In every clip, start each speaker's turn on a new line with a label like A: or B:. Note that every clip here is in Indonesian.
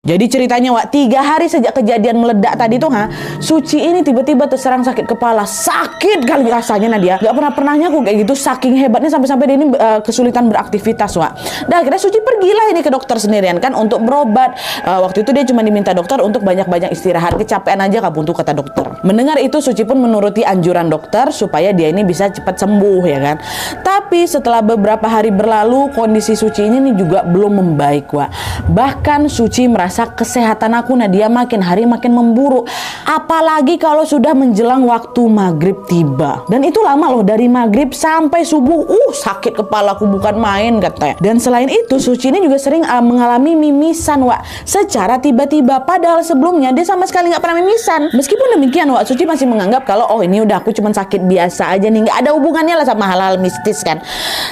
A: Jadi ceritanya Wak, 3 hari sejak kejadian meledak tadi tuh Suci ini tiba-tiba terserang sakit kepala. Sakit kali rasanya Nadia. Gak pernahnya aku kayak gitu, saking hebatnya sampai dia ini kesulitan beraktivitas Wak. Dan akhirnya Suci pergilah ini ke dokter sendirian kan untuk berobat. Waktu itu dia cuma diminta dokter untuk banyak-banyak istirahat, kecapean aja kabuntu kata dokter. Mendengar itu Suci pun menuruti anjuran dokter supaya dia ini bisa cepat sembuh ya kan. Tapi setelah beberapa hari berlalu, kondisi Suci ini juga belum membaik Wak. Bahkan Suci merasa kesehatan aku Nadia makin hari makin memburuk. Apalagi kalau sudah menjelang waktu maghrib tiba. Dan itu lama loh, dari maghrib sampai subuh. Sakit kepalaku bukan main katanya. Dan selain itu Suci ini juga sering mengalami mimisan Wak, secara tiba-tiba. Padahal sebelumnya dia sama sekali nggak pernah mimisan. Meskipun demikian Wak, Suci masih menganggap kalau ini udah aku cuma sakit biasa aja nih, nggak ada hubungannya lah sama hal-hal mistis kan.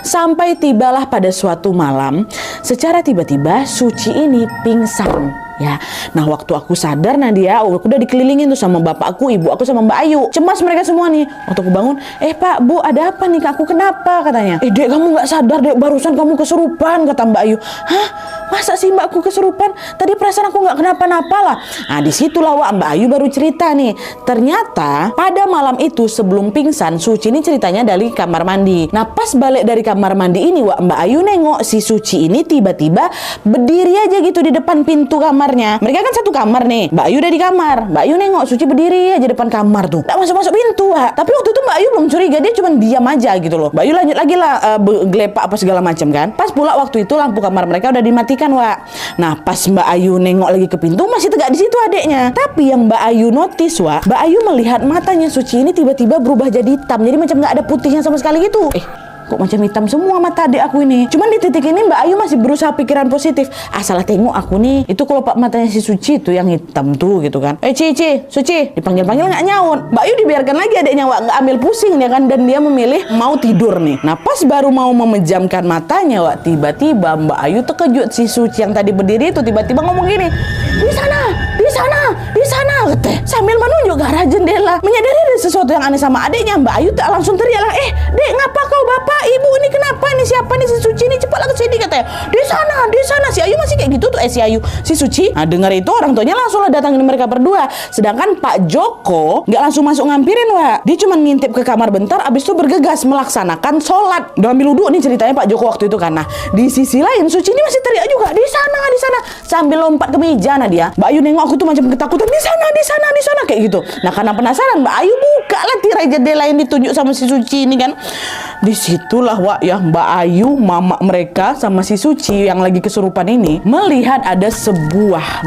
A: Sampai tibalah pada suatu malam, secara tiba-tiba Suci ini pingsan. Ya, nah waktu aku sadar Nadia, aku udah dikelilingin tuh sama bapakku, ibu aku sama Mbak Ayu. Cemas mereka semua nih. Waktu aku bangun, Pak, Bu, ada apa nih? Aku kenapa? Katanya. Dek, kamu nggak sadar dek, barusan kamu kesurupan, kata Mbak Ayu. Hah? Masa sih Mbakku kesurupan? Tadi perasaan aku nggak kenapa-napa lah. Nah disitulah Wak, Mbak Ayu baru cerita nih. Ternyata pada malam itu sebelum pingsan, Suci ini ceritanya dari kamar mandi. Nah pas balik dari kamar mandi ini Wak, Mbak Ayu nengok si Suci ini tiba-tiba berdiri aja gitu di depan pintu kamarnya. Mereka kan satu kamar nih. Mbak Ayu udah di kamar. Mbak Ayu nengok Suci berdiri aja depan kamar tuh. Nggak masuk-masuk pintu Wak. Tapi waktu itu Mbak Ayu belum curiga, dia cuma diam aja gitu loh. Mbak Ayu lanjut lagi lah gelepak apa segala macam kan. Pas pula waktu itu lampu kamar mereka udah dimatikan Wak. Nah pas Mbak Ayu nengok lagi ke pintu, masih tegak di situ adeknya. Tapi yang Mbak Ayu notice Wak, Mbak Ayu melihat matanya Suci ini tiba-tiba berubah jadi hitam. Jadi macam nggak ada putihnya sama sekali gitu. Kok macam hitam semua mata adik aku ini. Cuman di titik ini Mbak Ayu masih berusaha pikiran positif. Salah tengok aku nih. Itu kelopak matanya si Suci itu yang hitam tuh gitu kan. Suci. Dipanggil-panggil nggak nyaut. Mbak Ayu dibiarkan lagi adiknya Wak, nggak ambil pusing ya kan. Dan dia memilih mau tidur nih. Nah pas baru mau memejamkan matanya Wak, tiba-tiba Mbak Ayu terkejut. Si Suci yang tadi berdiri itu tiba-tiba ngomong gini. Di sana katanya, sambil menunjuk ke arah jendela. Menyadari ada sesuatu yang aneh sama adiknya, Mbak Ayu tak langsung teriak lah, Dek, ngapa kau bapak, ibu, ini kenapa, ini siapa nih si Suci ini, cepatlah ke sini katanya. Di sana. Si Ayu masih kayak gitu tuh, si Ayu, si Suci. Nah dengar itu orang tuanya langsung lah datangin mereka berdua. Sedangkan Pak Joko nggak langsung masuk ngampirin Wak. Dia cuma ngintip ke kamar bentar, abis itu bergegas melaksanakan sholat. Udah ambil wudhu nih ceritanya Pak Joko waktu itu kan. Nah di sisi lain Suci ini masih teriak juga, di sana sambil lompat ke meja Nadia. Mbak Ayu nengok aku tuh macam ketakutan, di sana kayak gitu. Nah karena penasaran Mbak Ayu buka lah tirai jendela yang ditunjuk sama si Suci ini kan. Disitulah Wak ya, Mbak Ayu, mama mereka sama si Suci yang lagi kesurupan ini melihat ada sebuah